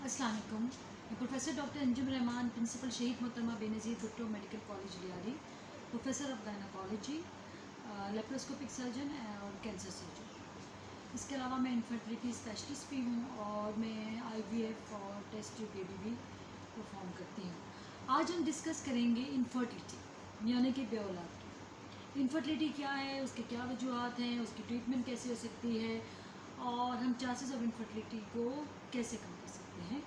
अस्सलाम वालेकुम। Professor doctor Anjum Rahman, principal Shaheed Mohtarma Benazir Bhutto medical college Lyari, professor of gynaecology, laparoscopic surgeon और cancer surgeon. इसके अलावा मैं इनफर्टिलिटी स्पेशलिस्ट भी हूँ और मैं IVF और टेस्ट ट्यूब बेबी भी परफॉर्म करती हूँ। आज हम डिस्कस करेंगे इनफर्टिलिटी यानी कि बेऔलाद की। इनफर्टिलिटी क्या है, उसके क्या वजूहात हैं, उसकी ट्रीटमेंट कैसे हो सकती है और हम चांसेस ऑफ इनफर्टिलिटी को कैसे कम कर सकते हैं।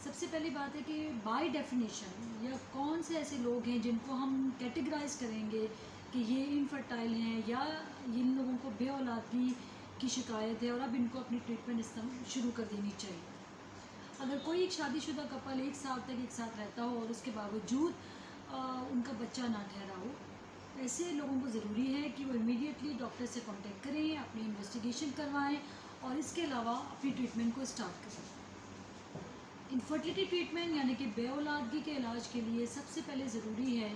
सबसे पहली बात है कि बाय डेफिनेशन या कौन से ऐसे लोग हैं जिनको हम कैटेगराइज करेंगे कि ये इनफर्टाइल हैं या इन लोगों को बेऔलादगी की शिकायत है और अब इनको अपनी ट्रीटमेंट शुरू कर देनी चाहिए। अगर कोई एक शादीशुदा कपल 1 साल तक एक साथ रहता हो और उसके बावजूद उनका बच्चा ना ठहरा हो, ऐसे लोगों को ज़रूरी है कि वो इमीडिएटली डॉक्टर से कांटेक्ट करें, अपनी इन्वेस्टिगेशन करवाएं और इसके अलावा अपनी ट्रीटमेंट को स्टार्ट करें। इनफर्टिलिटी ट्रीटमेंट यानी कि बेऔलादगी के इलाज के लिए सबसे पहले ज़रूरी है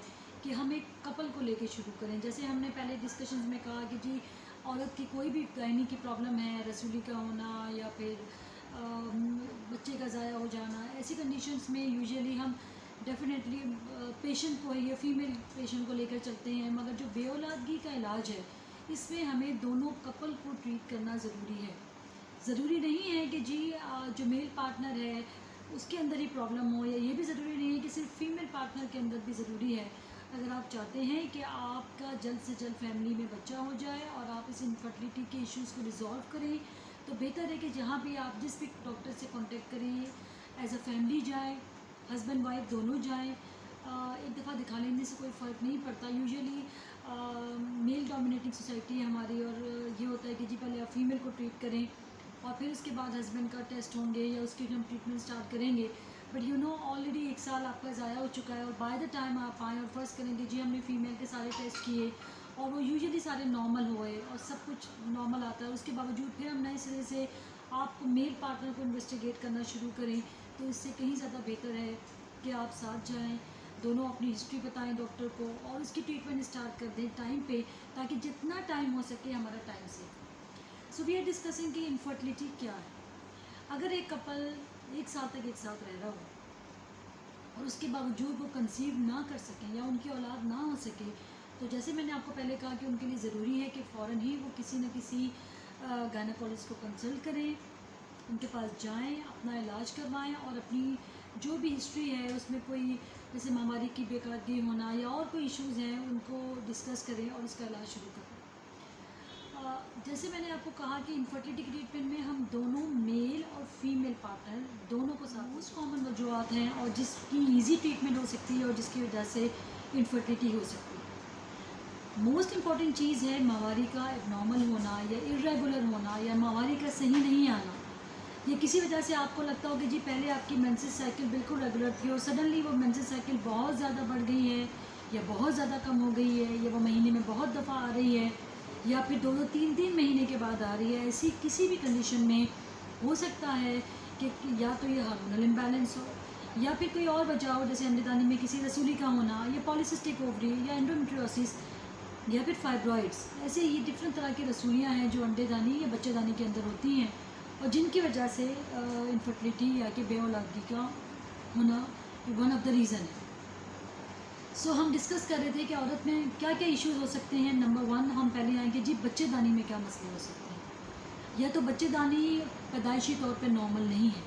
कि हम एक कपल को लेके शुरू करें। जैसे हमने पहले डिस्कशंस में कहा कि जी औरत की कोई भी गायनी की प्रॉब्लम है, रसूली का होना या फिर बच्चे का ज़ाया हो जाना, ऐसी कंडीशंस में यूजुअली हम डेफिनेटली पेशेंट को या फीमेल पेशेंट को लेकर चलते हैं। मगर जो बेऔलादगी का इलाज है इसमें हमें दोनों कपल को ट्रीट करना ज़रूरी है। ज़रूरी नहीं है कि जी जो मेल पार्टनर है उसके अंदर ही प्रॉब्लम हो, या ये भी ज़रूरी नहीं है कि सिर्फ फीमेल पार्टनर के अंदर भी ज़रूरी है। अगर आप चाहते हैं कि आपका जल्द से जल्द फैमिली में बच्चा हो जाए और आप इस इनफर्टिलिटी के इश्यूज़ को रिजॉल्व करें, तो बेहतर है कि जहाँ भी आप जिस भी डॉक्टर से कांटेक्ट करें, एज अ फैमिली जाएँ, हस्बैंड वाइफ दोनों जाएँ। एक दफ़ा दिखा लेने से कोई फ़र्क नहीं पड़ता। यूजुअली मेल डोमिनेटिंग सोसाइटी है हमारी और ये होता है कि जी पहले आप फीमेल को ट्रीट करें और फिर उसके बाद हस्बैंड का टेस्ट होंगे या उसके हम ट्रीटमेंट स्टार्ट करेंगे। बट ऑलरेडी 1 साल आपका ज़ाया हो चुका है और बाय द टाइम आप आएँ और फर्स्ट करेंगे जी हमने फ़ीमेल के सारे टेस्ट किए और वो यूजुअली सारे नॉर्मल हुए और सब कुछ नॉर्मल आता है, उसके बावजूद फिर हम नए सिरे से आप मेल पार्टनर को इन्वेस्टिगेट करना शुरू करें, तो इससे कहीं ज़्यादा बेहतर है कि आप साथ जाएँ, दोनों अपनी हिस्ट्री बताएं डॉक्टर को और उसकी ट्रीटमेंट स्टार्ट कर दें टाइम पे, ताकि जितना टाइम हो सके हमारा time save. So we are discussing कि इनफर्टिलिटी क्या है। अगर एक कपल 1 साल तक एक साथ रह रहा हो और उसके बावजूद वो कंसीव ना कर सकें या उनकी औलाद ना हो सके, तो जैसे मैंने आपको पहले कहा कि उनके लिए ज़रूरी है कि फ़ौरन ही वो किसी न किसी गायनेकोलॉजिस्ट को कंसल्ट करें, उनके पास जाएं, अपना इलाज करवाएं और अपनी जो भी हिस्ट्री है उसमें कोई जैसे महामारी की बेकायदगी होना या और कोई इश्यूज़ हैं उनको डिस्कस करें और उसका इलाज शुरू करें। जैसे मैंने आपको कहा कि इनफर्टिलिटी की ट्रीटमेंट में हम दोनों मेल और फीमेल पार्टनर दोनों को साथ मोस्ट कॉमन वजूहत हैं और जिसकी इजी ट्रीटमेंट हो सकती है और जिसकी वजह से इनफर्टिलिटी हो सकती है। मोस्ट इम्पॉर्टेंट चीज़ है माहवारी का एबनॉर्मल होना या इर्रेगुलर होना या माहवारी का सही नहीं आना। ये किसी वजह से आपको लगता हो कि जी पहले आपकी मेंसेस साइकिल बिल्कुल रेगुलर थी और सडनली वो मेंसेस साइकिल बहुत ज़्यादा बढ़ गई है या बहुत ज़्यादा कम हो गई है या वो महीने में बहुत दफ़ा आ रही है या फिर 2-2 3-3 महीने के बाद आ रही है। ऐसी किसी भी कंडीशन में हो सकता है कि या तो ये हार्मोनल इम्बैलेंस हो या फिर कोई और वजह हो, जैसे अंडेदानी में किसी रसूली का होना या पॉलीसिस्टिक ओवरी या एंडोमेट्रियोसिस या फिर फाइब्रॉइड्स। ऐसे ये डिफरेंट तरह की रसूलियाँ हैं जो अंडेदानी या बच्चेदानी के अंदर होती हैं और जिनकी वजह से इनफर्टिलिटी या कि बेऔलादगी का होना वन ऑफ द रीज़न है। सो हम डिस्कस कर रहे थे कि औरत में क्या क्या इश्यूज हो सकते हैं। नंबर 1 हम पहले आएंगे जी बच्चेदानी में क्या मसले हो सकते हैं। या तो बच्चेदानी पैदाइशी तौर पे नॉर्मल नहीं है।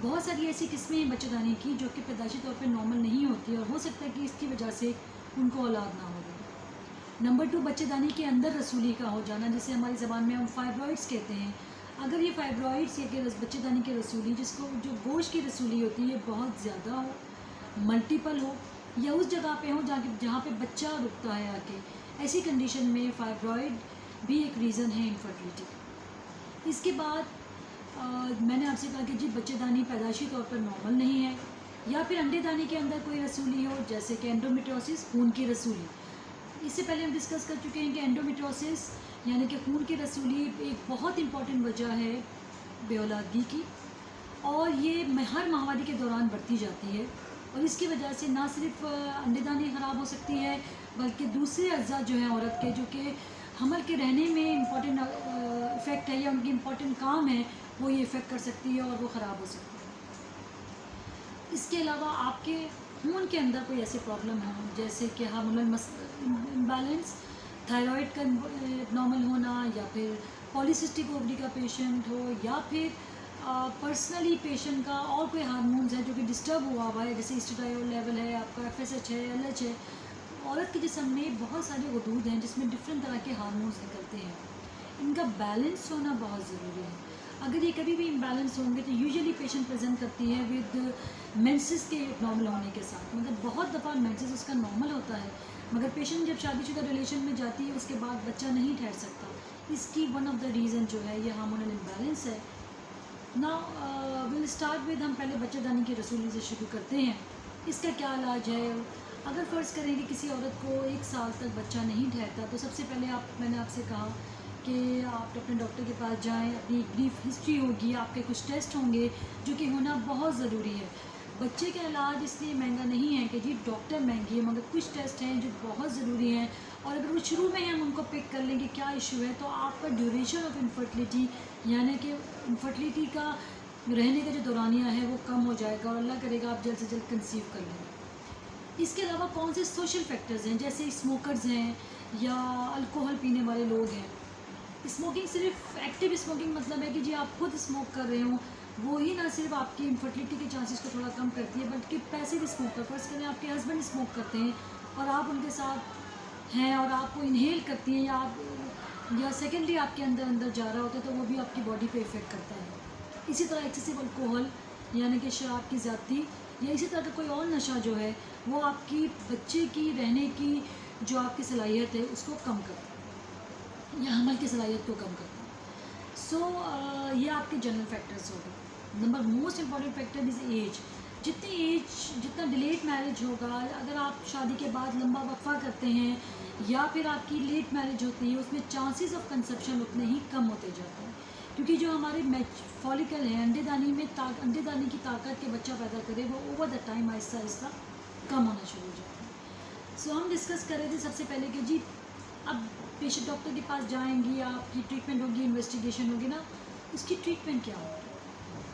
बहुत सारी ऐसी किस्में हैं बच्चेदानी की जो कि पैदाइशी तौर पे नॉर्मल नहीं होती और हो सकता है कि इसकी वजह से उनको औलाद ना हो रही। नंबर 2 बच्चेदानी के अंदर रसूली का हो जाना, जिसे हमारी ज़बान में हम फाइब्रॉइड्स कहते हैं। अगर ये फाइब्रॉइड्स या कि बच्चेदानी की रसूली, जिसको जो गोश्त की रसूली होती है, बहुत ज़्यादा हो, मल्टीपल हो या उस जगह पे हो जहाँ पे बच्चा रुकता है आके, ऐसी कंडीशन में फाइब्रॉइड भी एक रीज़न है इनफर्टिलिटी। इसके बाद मैंने आपसे कहा कि जी बच्चेदानी पैदाइशी तौर पर नॉर्मल नहीं है या फिर अंडेदानी के अंदर कोई रसूली हो, जैसे कि एंडोमेट्रियोसिस, खून की रसूली। इससे पहले हम डिस्कस कर चुके हैं कि एंडोमेट्रियोसिस यानी कि खून की रसूली एक बहुत इंपॉर्टेंट वजह है बेऔलादगी की और ये हर माहवारी के दौरान बढ़ती जाती है और इसकी वजह से ना सिर्फ अंडेदानी ख़राब हो सकती है बल्कि दूसरे अज़्ज़ा जो हैं औरत के, जो कि हमल के रहने में इम्पॉर्टेंट इफ़ेक्ट है या उनकी इम्पॉर्टेंट काम है, वो ये इफ़ेक्ट कर सकती है और वो ख़राब हो सकती है। इसके अलावा आपके खून के अंदर कोई ऐसे प्रॉब्लम हो, जैसे कि हार्मोनल इम्बैलेंस, थायराइड का नॉर्मल होना, या फिर पॉलीसिस्टिक ओवरी का पेशेंट हो, या फिर पर्सनली पेशेंट का और कोई हार्मोन्स है जो कि डिस्टर्ब हुआ है, जैसे एस्ट्राडियोल लेवल है, आपका FSH है, LH है। औरत के जिस्म में बहुत सारे वजूद हैं जिसमें डिफरेंट तरह के हार्मोन्स निकलते हैं, इनका बैलेंस होना बहुत ज़रूरी है। अगर ये कभी भी इम्बैलेंस होंगे तो यूजुअली पेशेंट प्रेजेंट करती है विद मेंसेस के नॉर्मल होने के साथ, मतलब बहुत दफ़ा मेंसेस उसका नॉर्मल होता है, मगर पेशेंट जब शादीशुदा रिलेशन में जाती है उसके बाद बच्चा नहीं ठहर सकता। इसकी वन ऑफ द रीज़न जो है ये हार्मोनल इम्बैलेंस है। नाउ विल स्टार्ट विद, हम पहले बच्चेदानी की रसूली से शुरू करते हैं। इसका क्या इलाज है? अगर फ़र्ज़ करें कि किसी औरत को 1 साल तक बच्चा नहीं ठहरता, तो सबसे पहले मैंने आपसे कहा कि आप अपने डॉक्टर के पास जाएं, अपनी ब्रीफ हिस्ट्री होगी, आपके कुछ टेस्ट होंगे जो कि होना बहुत ज़रूरी है। बच्चे का इलाज इसलिए महंगा नहीं है कि जी डॉक्टर महंगी है, मगर कुछ टेस्ट हैं जो बहुत ज़रूरी हैं, और अगर वो शुरू में हम उनको पिक कर लेंगे क्या इशू है, तो आपका ड्यूरेशन ऑफ इनफर्टिलिटी, यानी कि इनफर्टिलिटी का रहने का जो दौरानिया है वो कम हो जाएगा, और अल्लाह करेगा आप जल्द से जल्द कंसीव कर लेंगे। इसके अलावा कौन से सोशल फैक्टर्स हैं, जैसे स्मोकर्स हैं या अल्कोहल पीने वाले लोग हैं। स्मोकिंग सिर्फ एक्टिव स्मोकिंग मतलब है कि जी आप खुद स्मोक कर रहे हो, वो ही ना सिर्फ आपकी इनफर्टिलिटी के चांसेस को थोड़ा कम करती है, बल्कि पैसिव स्मोकर, फर्स्ट करें आपके हस्बैंड स्मोक करते हैं और आप उनके साथ हैं और आपको इनहेल करती हैं, या सेकेंडली आपके अंदर अंदर जा रहा होता है, तो वो भी आपकी बॉडी पे इफ़ेक्ट करता है। इसी तरह एक्सेसिव अल्कोहल यानी कि शराब की ज़्यादती, या इसी तरह का कोई और नशा जो है वो आपकी बच्चे की रहने की जो आपकी सलाहियत है उसको कम करता है, या हमल की सलाहियत को कम करता है। सो ये आपके जनरल फैक्टर्स हो गए। Number most important factor is age. जितना डिलेट मैरिज होगा, अगर आप शादी के बाद लंबा वक्फा करते हैं या फिर आपकी लेट मैरिज होती है, उसमें चांसेस ऑफ कंसेप्शन उतने ही कम होते जाते हैं, क्योंकि जो हमारे फॉलिकल है अंडेदानी की ताकत के बच्चा पैदा करे, वो over the time Aahista Aahista कम होना शुरू हो जाता है। सो हम डिस्कस कर रहे थे सबसे पहले कि जी अब पेशेंट डॉक्टर के पास जाएंगी, आपकी ट्रीटमेंट होगी, इन्वेस्टिगेशन होगी ना, उसकी ट्रीटमेंट क्या होगी।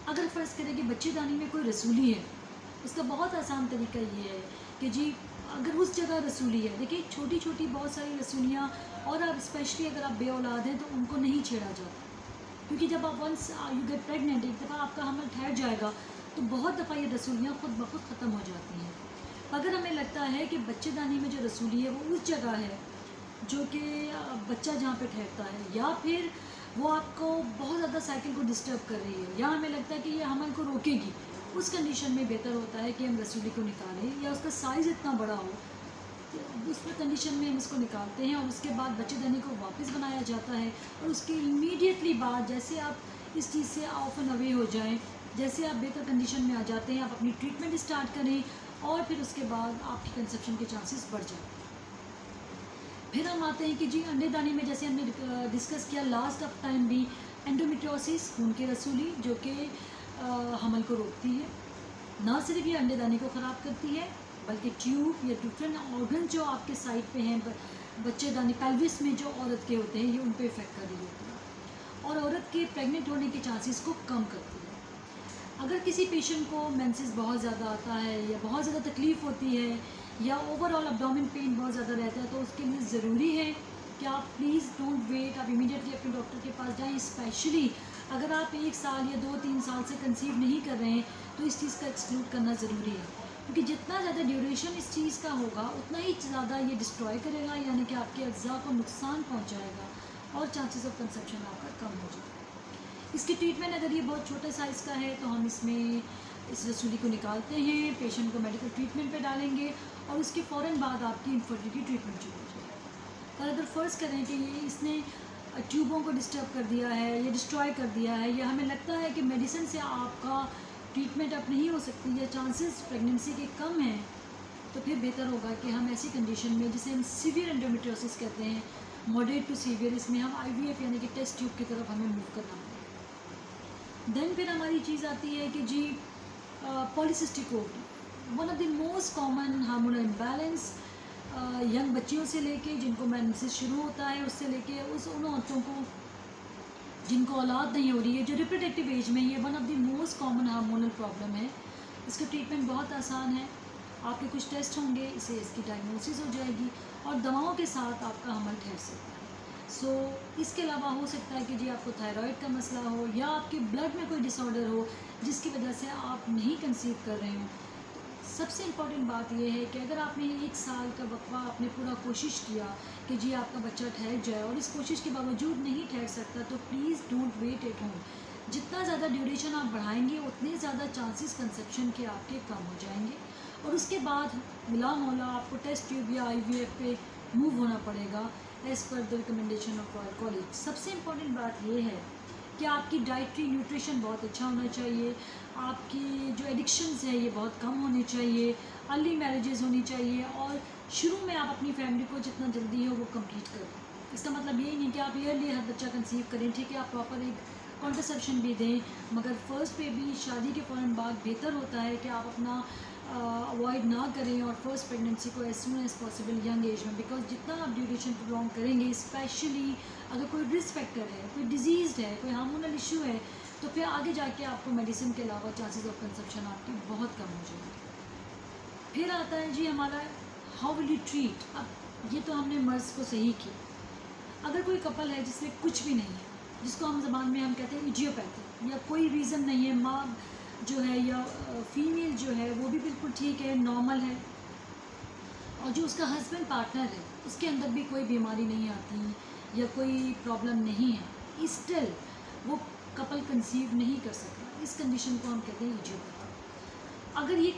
अगर फ़र्ज़ करें कि बच्चेदानी में कोई रसूली है, उसका बहुत आसान तरीका ये है कि जी अगर उस जगह रसूली है, देखिए छोटी छोटी बहुत सारी रसूलियाँ, और अब स्पेशली अगर आप बे औलाद हैं तो उनको नहीं छेड़ा जाता, क्योंकि जब आप वंस यू गेट प्रेगनेंट, एक दफ़ा आपका हमल ठहर जाएगा तो बहुत दफ़ा ये रसूलियाँ खुद ब खुद ख़त्म हो जाती हैं। अगर हमें लगता है कि बच्चेदानी में जो रसूली है वो उस जगह है जो कि बच्चा जहाँ पे ठहरता है, या फिर वो आपको बहुत ज़्यादा साइकिल को डिस्टर्ब कर रही है, या हमें लगता है कि ये हमल को रोकेगी, उस कंडीशन में बेहतर होता है कि हम रसूली को निकालें, या उसका साइज़ इतना बड़ा हो उस कंडीशन में हम इसको निकालते हैं, और उसके बाद बच्चेदानी को वापस बनाया जाता है। और उसके इमीडिएटली बाद जैसे आप इस चीज़ से ऑफ एंड अवे हो जाएं, जैसे आप बेहतर कंडीशन में आ जाते हैं, आप अपनी ट्रीटमेंट स्टार्ट करें, और फिर उसके बाद आपकी कंसेप्शन के चांसेस बढ़ जाते हैं। फिर हम आते हैं कि जी अंडेदानी में, जैसे हमने डिस्कस किया लास्ट ऑफ टाइम भी, एंडोमेट्रियोसिस, खून की रसूली जो कि हमल को रोकती है। ना सिर्फ ये अंडेदानी को ख़राब करती है, बल्कि ट्यूब या डिफरेंट ऑर्गन जो आपके साइड पे हैं, बच्चेदानी पेल्विस में जो औरत के होते हैं, ये उन पे इफ़ेक्ट कर रही होती है, और औरत के प्रेग्नेंट होने के चांसेस को कम करती है। अगर किसी पेशेंट को मेंसेस बहुत ज़्यादा आता है, या बहुत ज़्यादा तकलीफ़ होती है, या ओवरऑल एब्डोमेन पेन बहुत ज़्यादा रहता है, तो उसके लिए ज़रूरी है कि आप प्लीज़ डोंट वेट, आप इमीडिएटली अपने डॉक्टर के पास जाएं। स्पेशली अगर आप 1 साल या 2-3 साल से कंसीव नहीं कर रहे हैं, तो इस चीज़ का एक्सक्लूड करना ज़रूरी है, क्योंकि जितना ज़्यादा ड्यूरेशन इस चीज़ का होगा उतना ही ज़्यादा ये डिस्ट्रॉय करेगा, यानी कि आपके अज्जा को नुकसान पहुँचाएगा, और चांसेस ऑफ कंसेप्शन आपका कम हो जाएगा। इसकी ट्रीटमेंट अगर ये बहुत छोटे साइज़ का है तो हम इसमें इस रसूली को निकालते हैं, पेशेंट को मेडिकल ट्रीटमेंट पे डालेंगे, और उसके फ़ौरन बाद आपकी इनफर्टिलिटी ट्रीटमेंट शुरू हो जाएगी। पर अगर फ़र्ज़ करें कि ये इसने ट्यूबों को डिस्टर्ब कर दिया है, या डिस्ट्रॉय कर दिया है, या हमें लगता है कि मेडिसिन से आपका ट्रीटमेंट अब नहीं हो सकती, या चांसेस प्रेगनेंसी के कम हैं, तो फिर बेहतर होगा कि हम ऐसी कंडीशन में, जिसे हम सीवियर एंडोमेट्रियोसिस कहते हैं, मॉडरेट टू सीवियर, इसमें हम IVF यानी कि टेस्ट ट्यूब की तरफ हमें मूव करना है। देन फिर हमारी चीज़ आती है कि जी polycystic ovary, one of the most common hormonal imbalance, young बच्चियों से लेके जिनको मेंसेस शुरू होता है, उससे लेके उन औरतों को जिनको औलाद नहीं हो रही है, जो रिप्रोडक्टिव एज में, ये one of the most common hormonal problem है। इसका ट्रीटमेंट बहुत आसान है। आपके कुछ टेस्ट होंगे, इससे इसकी डायग्नोसिस हो जाएगी और दवाओं के साथ आपका हमल ठहर सकता है। इसके अलावा हो सकता है कि जी आपको थायराइड का मसला हो या आपके ब्लड में कोई डिसऑर्डर हो जिसकी वजह से आप नहीं कंसीव कर रहे हो। सबसे इम्पॉर्टेंट बात यह है कि अगर आपने 1 साल का वक्फा आपने पूरा कोशिश किया कि जी आपका बच्चा ठहर जाए और इस कोशिश के बावजूद नहीं ठहर सकता, तो please don't wait at home. जितना ज़्यादा ड्यूरेशन आप बढ़ाएंगे उतने ज़्यादा चांसेस कंसेप्शन के आपके कम हो जाएंगे और उसके बाद मिला मौला आपको टेस्ट ट्यूब या IVF पे मूव होना पड़ेगा as per the recommendation of our college. सबसे इम्पॉर्टेंट बात यह है कि आपकी डाइटरी न्यूट्रिशन बहुत अच्छा होना चाहिए, आपकी जो एडिक्शंस है ये बहुत कम होनी चाहिए, अर्ली मैरिजेस होनी चाहिए और शुरू में आप अपनी फैमिली को जितना जल्दी हो वो कंप्लीट करें। इसका मतलब यही नहीं कि आप ईयरली हर बच्चा कंसीव करें, ठीक है, आप प्रॉपर एक कॉन्ट्रासेप्शन भी दें, मगर फर्स्ट बेबी शादी के फ़ौरन बाद बेहतर होता है कि आप अपना अवॉइड ना करें और फर्स्ट प्रेगनेंसी को as soon as possible young age में, बिकॉज जितना आप ड्यूरेशन प्रोलॉन्ग करेंगे, स्पेशली अगर कोई रिस्क फैक्टर है, कोई डिजीज़ है, कोई हार्मोनल इशू है, तो फिर आगे जाके आपको मेडिसिन के अलावा चांसेस ऑफ कंसेप्शन आपकी बहुत कम हो जाएगी। फिर आता है जी हमारा हाउ विल यू ट्रीट। अब ये तो हमने मर्ज़ को सही किया। अगर कोई कपल है जिसमें कुछ भी नहीं है, जिसको हम ज़बान में हम कहते हैं इडियोपैथी, या कोई रीज़न नहीं है, माँ जो है या फीमेल जो है वो भी बिल्कुल ठीक है, नॉर्मल है, और जो उसका हस्बैंड पार्टनर है उसके अंदर भी कोई बीमारी नहीं आती या कोई प्रॉब्लम नहीं है, स्टिल वो कपल कंसीव नहीं कर सकता, इस कंडीशन को हम कहते हैं इडियोपैथी। अगर ये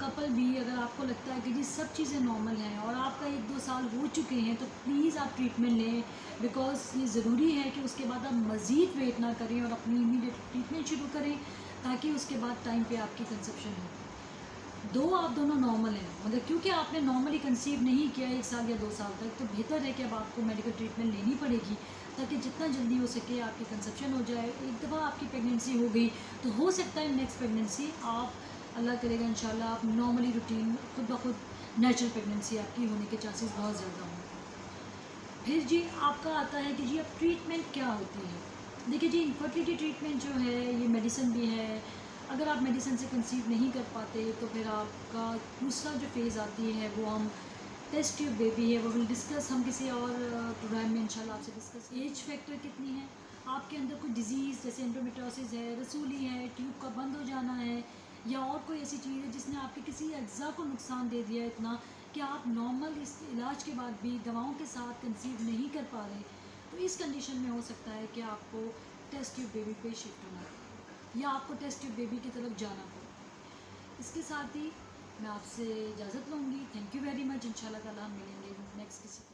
कपल भी, अगर आपको लगता है कि जी सब चीज़ें नॉर्मल हैं और आपका 1-2 साल हो चुके हैं, तो प्लीज़ आप ट्रीटमेंट लें, बिकॉज ये ज़रूरी है कि उसके बाद आप मज़ीद वेट ना करें और अपनी इमीडिएट ट्रीटमेंट शुरू करें, ताकि उसके बाद टाइम पे आपकी कंसेप्शन हो। आप दोनों नॉर्मल हैं, मगर क्योंकि आपने नॉर्मली कंसीव नहीं किया 1 साल या 2 साल तक, तो बेहतर है कि अब आपको मेडिकल ट्रीटमेंट लेनी पड़ेगी ताकि जितना जल्दी हो सके आपकी कंसेप्शन हो जाए। एक दफ़ा आपकी प्रेगनेंसी हो गई तो हो सकता है नेक्स्ट प्रेगनेंसी आप, अल्लाह करेगा इंशाल्लाह, आप नॉर्मली रूटीन खुद ब खुद नेचुरल प्रेगनेंसी आपकी होने के चांसेस बहुत ज़्यादा हों। फिर जी आपका आता है कि जी अब ट्रीटमेंट क्या होती है। देखिए जी, इनफर्टिलिटी ट्रीटमेंट जो है ये मेडिसिन भी है। अगर आप मेडिसिन से कंसीव नहीं कर पाते तो फिर आपका दूसरा जो फेज़ आती है वो हम टेस्ट ट्यूब बेबी है, वो विल डिस्कस हम किसी और प्रोग्राम में इंशाल्लाह आपसे डिस्कस। एज फैक्टर कितनी है, आपके अंदर कोई डिज़ीज़ जैसे एंडोमेट्रोसिस है, रसूली है, ट्यूब का बंद हो जाना है, या और कोई ऐसी चीज़ है जिसने आपके किसी अज्जा को नुकसान दे दिया इतना कि आप नॉर्मल इस इलाज के बाद भी दवाओं के साथ कंसीव नहीं कर पा रहे, तो इस कंडीशन में हो सकता है कि आपको टेस्ट ट्यूब बेबी पे शिफ्ट होना पड़े या आपको टेस्ट ट्यूब बेबी की तरफ जाना पड़े। इसके साथ ही मैं आपसे इजाज़त लूँगी। Thank you very much. इंशाल्लाह ताला हम मिलेंगे नेक्स्ट किसी